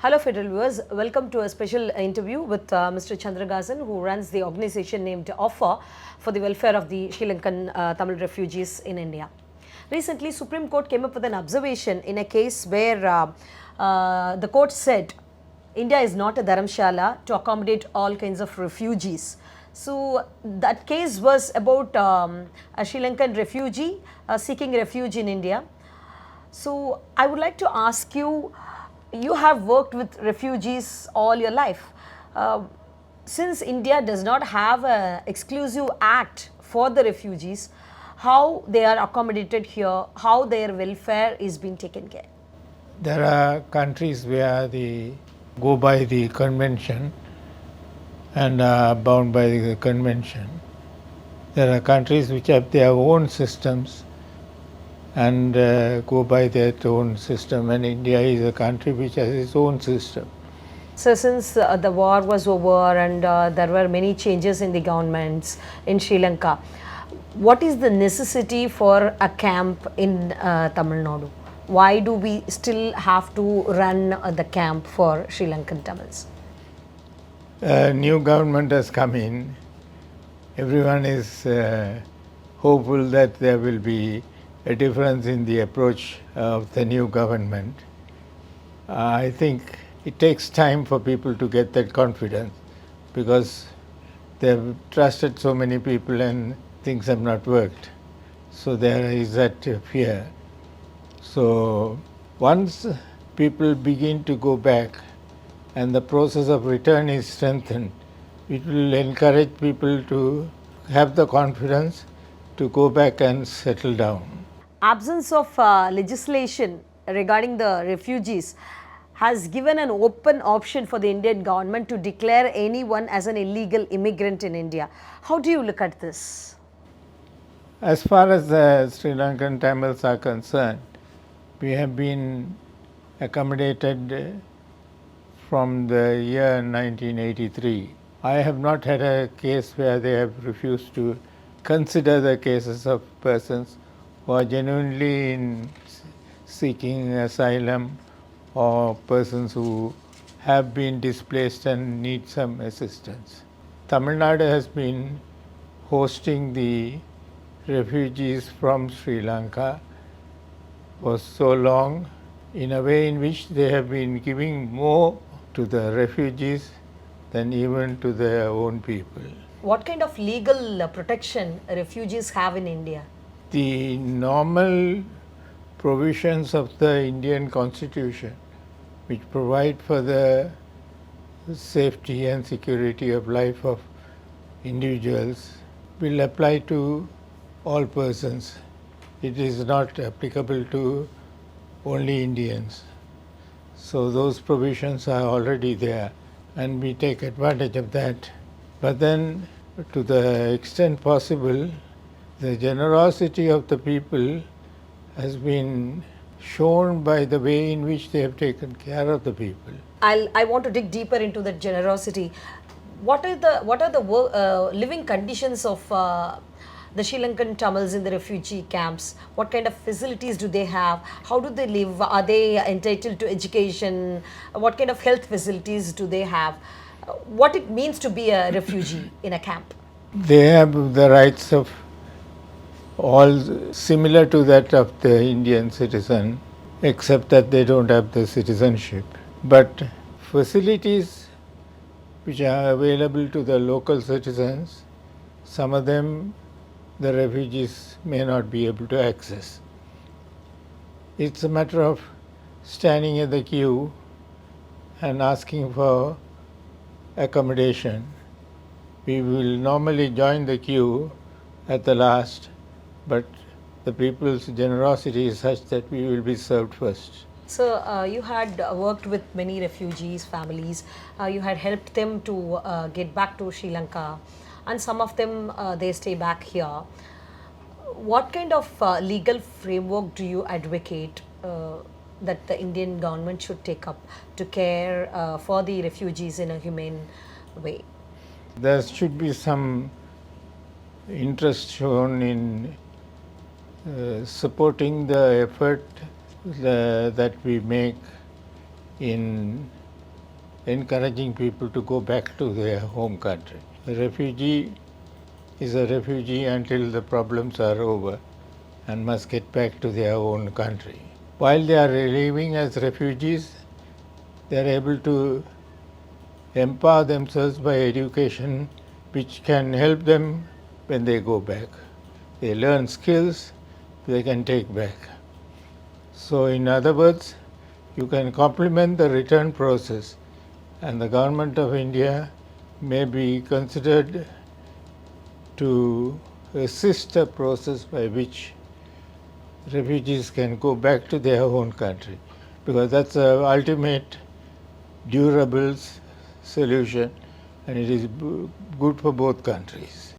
Hello Federal viewers, welcome to a special interview with Mr. Chandrahasan, who runs the organization named Offer for the welfare of the Sri Lankan Tamil refugees in India. Recently, Supreme Court came up with an observation in a case where the court said India is not a dharamshala to accommodate all kinds of refugees. So that case was about a Sri Lankan refugee seeking refuge in India. So I would like to ask you, you have worked with refugees all your life. Since India does not have an exclusive act for the refugees, how they are accommodated here, how their welfare is being taken care? There are countries where they go by the convention and are bound by the convention. There are countries which have their own systems and go by their own system, and India is a country which has its own system. So since the war was over and there were many changes in the governments in Sri Lanka, what is the necessity for a camp in Tamil Nadu? Why do we still have to run the camp for Sri Lankan Tamils? A new government has come in. Everyone is hopeful that there will be a difference in the approach of the new government. I think it takes time for people to get that confidence because they've trusted so many people and things have not worked. So there is that fear. So once people begin to go back and the process of return is strengthened, it will encourage people to have the confidence to go back and settle down. Absence of legislation regarding the refugees has given an open option for the Indian government to declare anyone as an illegal immigrant in India. How do you look at this? As far as the Sri Lankan Tamils are concerned, we have been accommodated from the year 1983. I have not had a case where they have refused to consider the cases of persons who are genuinely seeking asylum or persons who have been displaced and need some assistance. Tamil Nadu has been hosting the refugees from Sri Lanka for so long in a way in which they have been giving more to the refugees than even to their own people. What kind of legal protection refugees have in India? The normal provisions of the Indian Constitution, which provide for the safety and security of life of individuals, will apply to all persons. It is not applicable to only Indians. So those provisions are already there and we take advantage of that. But then, to the extent possible, the generosity of the people has been shown by the way in which they have taken care of the people. I want to dig deeper into that generosity. What are the living conditions of the Sri Lankan Tamils in the refugee camps? What kind of facilities do they have? How do they live? Are they entitled to education? What kind of health facilities do they have? What it means to be a refugee in a camp? They have the rights of all similar to that of the Indian citizen, except that they don't have the citizenship. But facilities which are available to the local citizens, some of them the refugees may not be able to access. It's a matter of standing in the queue and asking for accommodation. We will normally join the queue at the last, but the people's generosity is such that we will be served first. So you had worked with many refugees, families. You had helped them to get back to Sri Lanka, and some of them they stay back here. What kind of legal framework do you advocate that the Indian government should take up to care for the refugees in a humane way? There should be some interest shown in supporting the effort that we make in encouraging people to go back to their home country. The refugee is a refugee until the problems are over and must get back to their own country. While they are living as refugees, they are able to empower themselves by education which can help them when they go back. They learn skills they can take back. So in other words, you can complement the return process, and the government of India may be considered to assist a process by which refugees can go back to their own country, because that's the ultimate durable solution, and it is good for both countries.